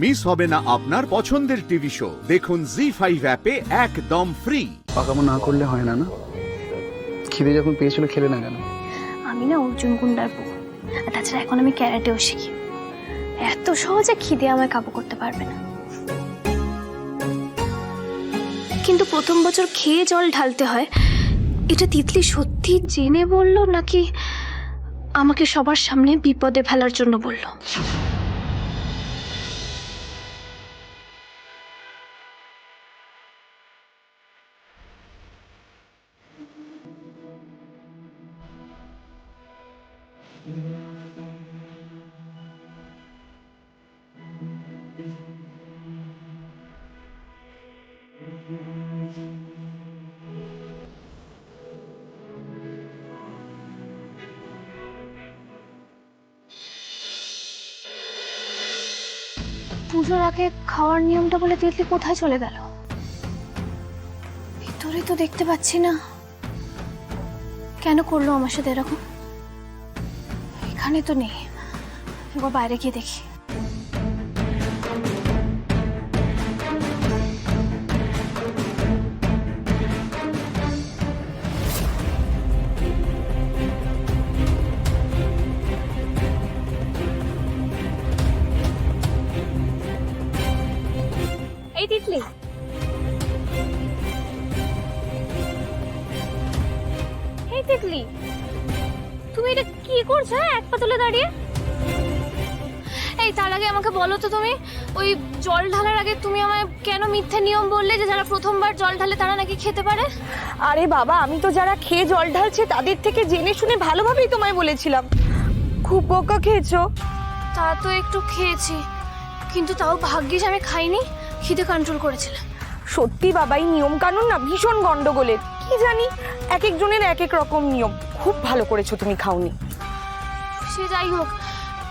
Miss হবে না আপনার পছন্দের টিভি শো। দেখুন জি5 অ্যাপে একদম ফ্রি। পাকামো না করলে হয় না, না? খিদে যখন পেয়েছিল খেলে না কেন? আমি না অর্জুন গুন্ডার বউ, আর তাছাড়া এখন আমি ক্যারাটেও শিখি। এত সহজে খিদে আমায় কাবু করতে পারবে না। কিন্তু প্রথম বছর খেয়ে জল ঢালতে হয়, এটা তিতলি সত্যি জেনে বলল নাকি আমাকে সবার সামনে বিপদে ফেলার জন্য বলল? পুজোর আগে খাওয়ার নিয়মটা বলে তিতলি কোথায় চলে গেল? ভিতরে তো দেখতে পাচ্ছি না। কেন করলো আমার সাথে এরকম? এখানে তো নেই, একবার বাইরে গিয়ে দেখি। এই তিতলি, এই তিতলি, তুমি এটা কি করছো? এক পা তুলে দাঁড়িয়ে। এই তার আগে আমাকে বলো তো, তুমি ওই জল ঢালার আগে তুমি আমায় কেন মিথ্যে নিয়ম বললে যে যারা প্রথমবার জল ঢালে তারা নাকি খেতে পারে? আরে বাবা, আমি তো যারা খেয়ে জল ঢালছে তাদের থেকে জেনে শুনে ভালোভাবেই তোমায় বলেছিলাম। খুব বকা খেয়েছো। তা তো একটু খেয়েছি, কিন্তু তাও ভাগ্যিস আমি খাইনি, খিদে কন্ট্রোল করেছিলাম। সত্যি বাবা, এই নিয়ম কানুন না ভীষণ গন্ডগোলের। কি জানি, এক একজনের এক এক রকম নিয়ম। খুব ভালো করেছো তুমি খাওনি। সে যাই হোক,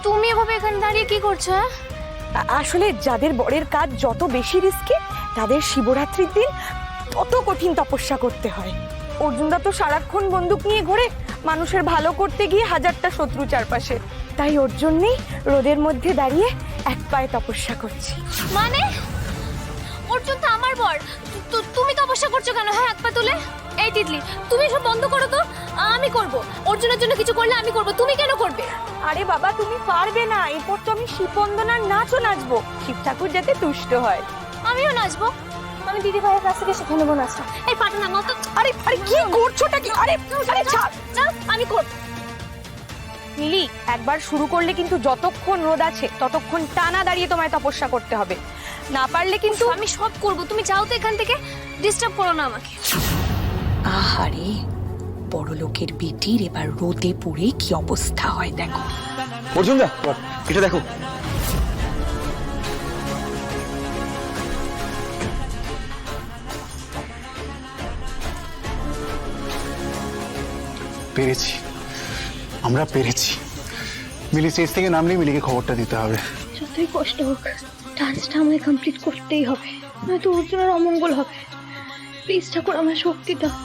তুমি এভাবে এখানে দাঁড়িয়ে কি করছো? হ্যাঁ, আসলে যাদের বরের কাজ যত বেশি রিস্কি, তাদের শিবরাত্রির দিন তত কঠিন তপস্যা করতে হয়। অর্জুনদা তো সারাক্ষণ বন্দুক নিয়ে ঘোরে, মানুষের ভালো করতে গিয়ে হাজারটা শত্রু চারপাশে। তাই ওর জন্যেই রোদের মধ্যে দাঁড়িয়ে এক পায়ে তপস্যা করছি। মানে অর্জুন তো আমার বর, তুমি তপস্যা করছো কেন? হ্যাঁ, এক পা তুলে। এই তিতলি, তুমি সব বন্ধ করো তো। আমি করব, অর্জুনের জন্য কিছু করলে আমি করব, তুমি কেন করবে? আরে বাবা, তুমি পারবে না। এরপর তো আমি শিব বন্দনার নাচও নাচবো, শিব ঠাকুর যাতে তুষ্ট হয়। আমিও নাচবো, আমি দিদি ভাইয়ের কাছ থেকে শিখে নেবো নাচটা। এই পাটা নামাও তো। আরে আরে কি করছোটা কি? আরে আরে ছাড়। না, আমি করব। মিলি, একবার শুরু করলে কিন্তু যতক্ষণ রোদ আছে ততক্ষণ টানা দাঁড়িয়ে তোমায় তপস্যা করতে হবে। না পারলে কিন্তু আমি সব করব, তুমি যাও তো এখান থেকে, ডিস্টার্ব করো না আমাকে। আহারে, বড় লোকের বেটির এবার রোদে পুড়ে কি অবস্থা হয় দেখো। অর্জুন দা, এটা দেখো। পেরেছি, আমরা পেরেছি। মিলি স্টেজ থেকে নামলেই মিলিকে খবরটা দিতে হবে। যতই কষ্ট হোক, ডান্সটা আমায় কমপ্লিট করতেই হবে, নয়তো অর্জুনের অমঙ্গল হবে। প্লিজ ঠাকুর, আমার শক্তি দাও।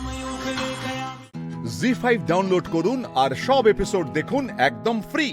জি5 ডাউনলোড করুন আর সব এপিসোড দেখুন একদম ফ্রি।